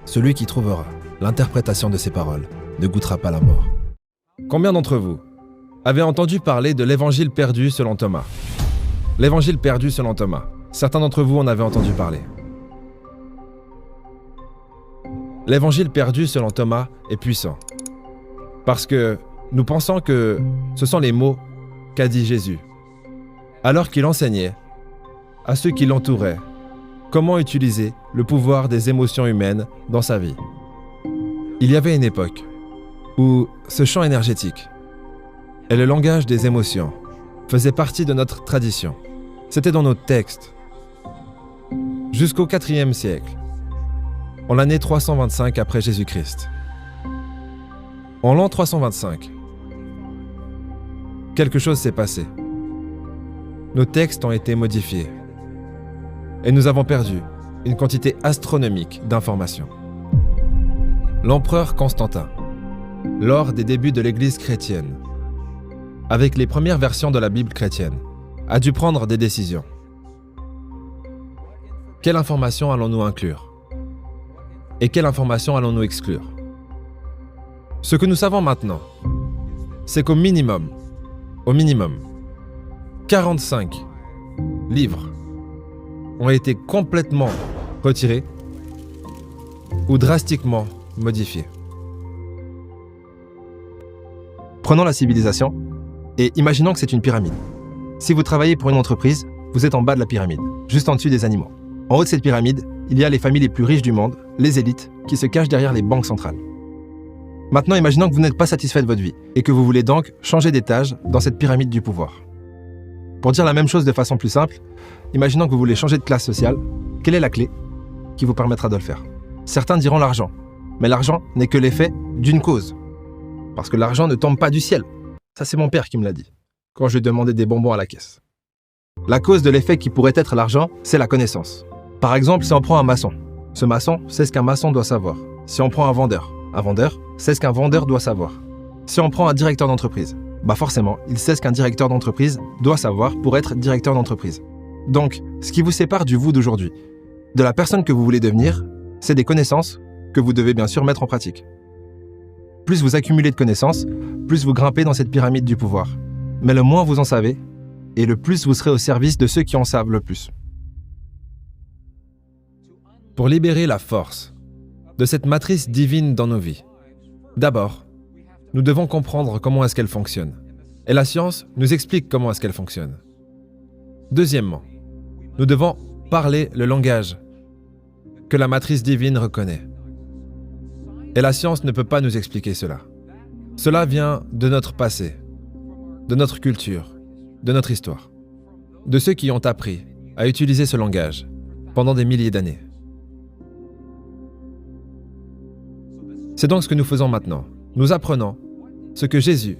Celui qui trouvera l'interprétation de ces paroles ne goûtera pas la mort. Combien d'entre vous avez entendu parler de l'évangile perdu selon Thomas? L'évangile perdu selon Thomas. Certains d'entre vous en avaient entendu parler. L'évangile perdu selon Thomas est puissant. Parce que nous pensons que ce sont les mots qu'a dit Jésus, alors qu'il enseignait à ceux qui l'entouraient comment utiliser le pouvoir des émotions humaines dans sa vie. Il y avait une époque où ce champ énergétique et le langage des émotions faisaient partie de notre tradition. C'était dans nos textes. Jusqu'au IVe siècle, en l'année 325 après Jésus-Christ. En l'an 325, quelque chose s'est passé. Nos textes ont été modifiés et nous avons perdu une quantité astronomique d'informations. L'empereur Constantin, lors des débuts de l'Église chrétienne, avec les premières versions de la Bible chrétienne, a dû prendre des décisions. Quelle information allons-nous inclure? Et quelle information allons-nous exclure? Ce que nous savons maintenant, c'est qu'au minimum, 45 livres ont été complètement retirés ou drastiquement modifiés. Prenons la civilisation et imaginons que c'est une pyramide. Si vous travaillez pour une entreprise, vous êtes en bas de la pyramide, juste en dessus des animaux. En haut de cette pyramide, il y a les familles les plus riches du monde, les élites, qui se cachent derrière les banques centrales. Maintenant, imaginons que vous n'êtes pas satisfait de votre vie et que vous voulez donc changer d'étage dans cette pyramide du pouvoir. Pour dire la même chose de façon plus simple, imaginons que vous voulez changer de classe sociale. Quelle est la clé qui vous permettra de le faire? Certains diront l'argent, mais l'argent n'est que l'effet d'une cause. Parce que l'argent ne tombe pas du ciel. Ça, c'est mon père qui me l'a dit, quand je lui demandais des bonbons à la caisse. La cause de l'effet qui pourrait être l'argent, c'est la connaissance. Par exemple, si on prend un maçon, ce maçon sait ce qu'un maçon doit savoir. Si on prend un vendeur sait ce qu'un vendeur doit savoir. Si on prend un directeur d'entreprise, forcément, il sait ce qu'un directeur d'entreprise doit savoir pour être directeur d'entreprise. Donc, ce qui vous sépare du vous d'aujourd'hui, de la personne que vous voulez devenir, c'est des connaissances que vous devez bien sûr mettre en pratique. Plus vous accumulez de connaissances, plus vous grimpez dans cette pyramide du pouvoir. Mais le moins vous en savez, et le plus vous serez au service de ceux qui en savent le plus. Pour libérer la force de cette matrice divine dans nos vies, d'abord, nous devons comprendre comment est-ce qu'elle fonctionne. Et la science nous explique comment est-ce qu'elle fonctionne. Deuxièmement, nous devons parler le langage que la matrice divine reconnaît. Et la science ne peut pas nous expliquer cela. Cela vient de notre passé, de notre culture, de notre histoire, de ceux qui ont appris à utiliser ce langage pendant des milliers d'années. C'est donc ce que nous faisons maintenant. Nous apprenons ce que Jésus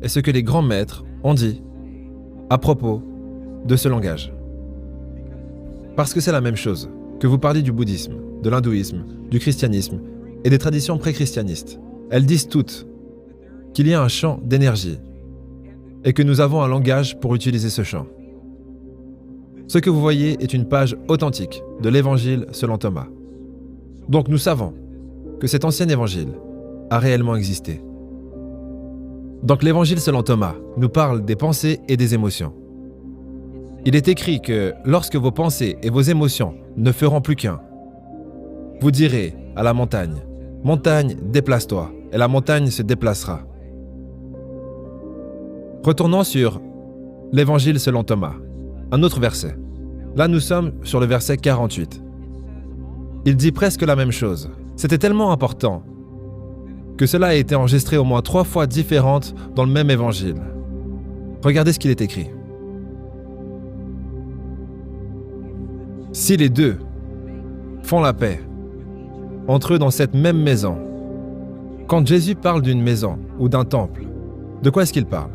et ce que les grands maîtres ont dit à propos de ce langage. Parce que c'est la même chose, que vous parliez du bouddhisme, de l'hindouisme, du christianisme et des traditions pré-christianistes. Elles disent toutes qu'il y a un champ d'énergie et que nous avons un langage pour utiliser ce champ. Ce que vous voyez est une page authentique de l'Évangile selon Thomas. Donc nous savons que cet ancien évangile a réellement existé. Donc l'Évangile selon Thomas nous parle des pensées et des émotions. Il est écrit que lorsque vos pensées et vos émotions ne feront plus qu'un, vous direz à la montagne, « Montagne, déplace-toi » et la montagne se déplacera. Retournons sur l'Évangile selon Thomas, un autre verset. Là, nous sommes sur le verset 48. Il dit presque la même chose. C'était tellement important que cela a été enregistré au moins 3 fois différentes dans le même évangile. Regardez ce qu'il est écrit. Si les deux font la paix entre eux dans cette même maison, quand Jésus parle d'une maison ou d'un temple, de quoi est-ce qu'il parle?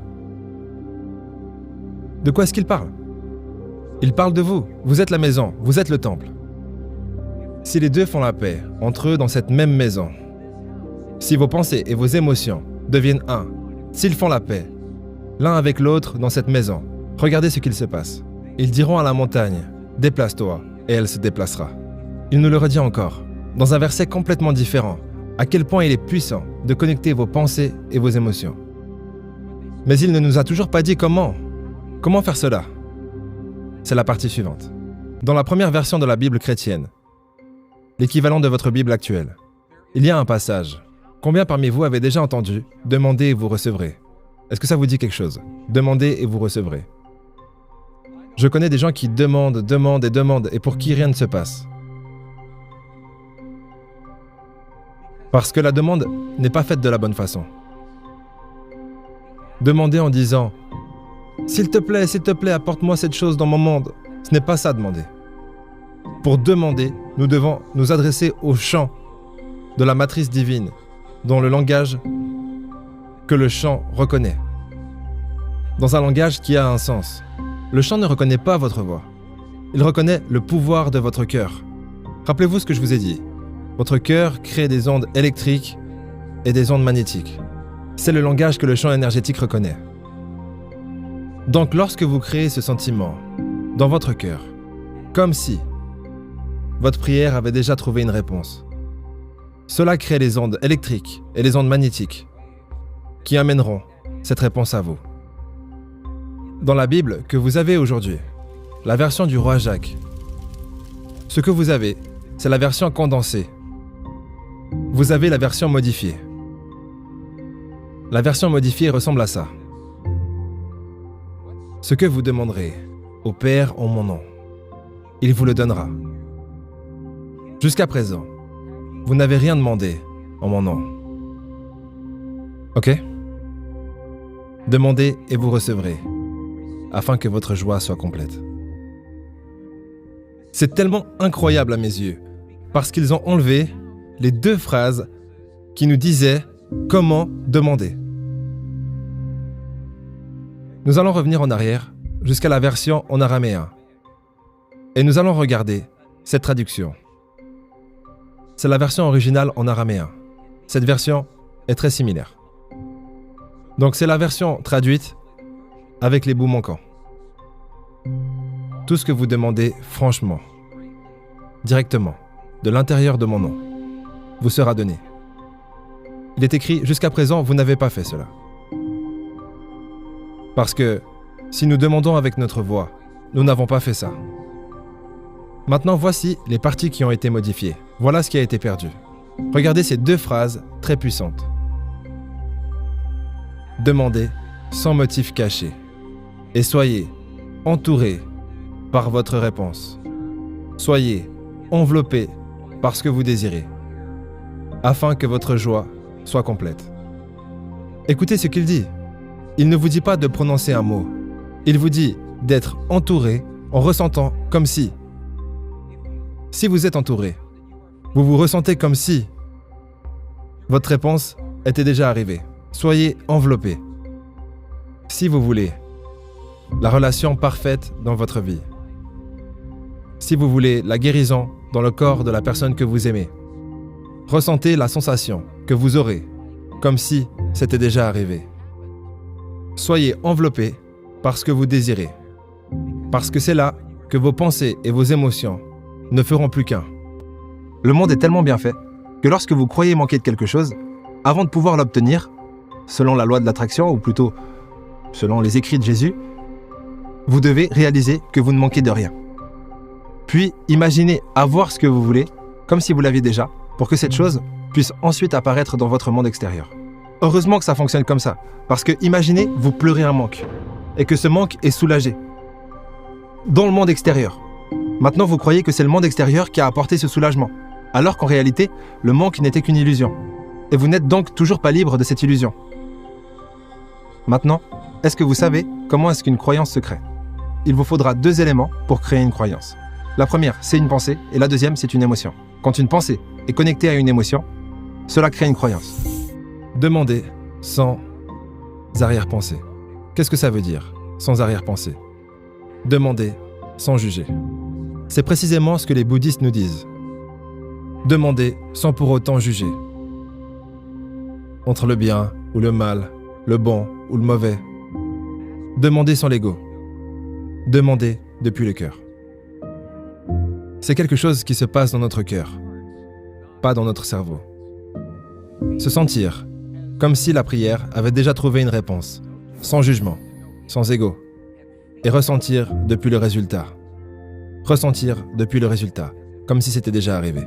De quoi est-ce qu'il parle? Il parle de vous. Vous êtes la maison, vous êtes le temple. Si les deux font la paix entre eux dans cette même maison, si vos pensées et vos émotions deviennent un, s'ils font la paix, l'un avec l'autre dans cette maison, regardez ce qu'il se passe. Ils diront à la montagne, « Déplace-toi » et elle se déplacera. Il nous le redit encore, « dans un verset complètement différent, à quel point il est puissant de connecter vos pensées et vos émotions. Mais il ne nous a toujours pas dit comment. Comment faire cela? C'est la partie suivante. Dans la première version de la Bible chrétienne, l'équivalent de votre Bible actuelle, il y a un passage. Combien parmi vous avez déjà entendu « Demandez et vous recevrez » ? Est-ce que ça vous dit quelque chose? Demandez et vous recevrez. Je connais des gens qui demandent et pour qui rien ne se passe. Parce que la demande n'est pas faite de la bonne façon. Demander en disant « s'il te plaît, apporte-moi cette chose dans mon monde », ce n'est pas ça demander. Pour demander, nous devons nous adresser au chant de la matrice divine, dont le langage que le chant reconnaît. Dans un langage qui a un sens. Le chant ne reconnaît pas votre voix. Il reconnaît le pouvoir de votre cœur. Rappelez-vous ce que je vous ai dit. Votre cœur crée des ondes électriques et des ondes magnétiques. C'est le langage que le champ énergétique reconnaît. Donc lorsque vous créez ce sentiment dans votre cœur, comme si votre prière avait déjà trouvé une réponse, cela crée les ondes électriques et les ondes magnétiques qui amèneront cette réponse à vous. Dans la Bible que vous avez aujourd'hui, la version du roi Jacques, ce que vous avez, c'est la version condensée. Vous avez la version modifiée. La version modifiée ressemble à ça. Ce que vous demanderez au Père en mon nom, il vous le donnera. Jusqu'à présent, vous n'avez rien demandé en mon nom. Ok? Demandez et vous recevrez, afin que votre joie soit complète. C'est tellement incroyable à mes yeux, parce qu'ils ont enlevé les deux phrases qui nous disaient comment demander. Nous allons revenir en arrière jusqu'à la version en araméen. Et nous allons regarder cette traduction. C'est la version originale en araméen. Cette version est très similaire. Donc c'est la version traduite avec les bouts manquants. Tout ce que vous demandez franchement, directement, de l'intérieur de mon nom, vous sera donné. Il est écrit, jusqu'à présent, vous n'avez pas fait cela. Parce que, si nous demandons avec notre voix, nous n'avons pas fait ça. Maintenant, voici les parties qui ont été modifiées. Voilà ce qui a été perdu. Regardez ces deux phrases très puissantes. Demandez sans motif caché et soyez entourés par votre réponse. Soyez enveloppés par ce que vous désirez, afin que votre joie soit complète. Écoutez ce qu'il dit. Il ne vous dit pas de prononcer un mot. Il vous dit d'être entouré en ressentant comme si. Si vous êtes entouré, vous vous ressentez comme si votre réponse était déjà arrivée. Soyez enveloppé. Si vous voulez la relation parfaite dans votre vie, si vous voulez la guérison dans le corps de la personne que vous aimez, ressentez la sensation que vous aurez comme si c'était déjà arrivé. Soyez enveloppé par ce que vous désirez, parce que c'est là que vos pensées et vos émotions ne feront plus qu'un. Le monde est tellement bien fait que lorsque vous croyez manquer de quelque chose, avant de pouvoir l'obtenir, selon la loi de l'attraction, ou plutôt selon les écrits de Jésus, vous devez réaliser que vous ne manquez de rien. Puis imaginez avoir ce que vous voulez, comme si vous l'aviez déjà, pour que cette chose puisse ensuite apparaître dans votre monde extérieur. Heureusement que ça fonctionne comme ça, parce que imaginez vous pleurez un manque, et que ce manque est soulagé dans le monde extérieur. Maintenant vous croyez que c'est le monde extérieur qui a apporté ce soulagement, alors qu'en réalité, le manque n'était qu'une illusion. Et vous n'êtes donc toujours pas libre de cette illusion. Maintenant, est-ce que vous savez comment est-ce qu'une croyance se crée? Il vous faudra deux éléments pour créer une croyance. La première, c'est une pensée, et la deuxième, c'est une émotion. Quand une pensée est connectée à une émotion, cela crée une croyance. Demandez sans arrière-pensée. Qu'est-ce que ça veut dire, sans arrière-pensée? Demandez sans juger. C'est précisément ce que les bouddhistes nous disent. Demandez sans pour autant juger. Entre le bien ou le mal, le bon ou le mauvais. Demandez sans l'ego. Demandez depuis le cœur. C'est quelque chose qui se passe dans notre cœur. pas dans notre cerveau. Se sentir comme si la prière avait déjà trouvé une réponse, sans jugement, sans ego. Et ressentir depuis le résultat. Ressentir depuis le résultat, comme si c'était déjà arrivé.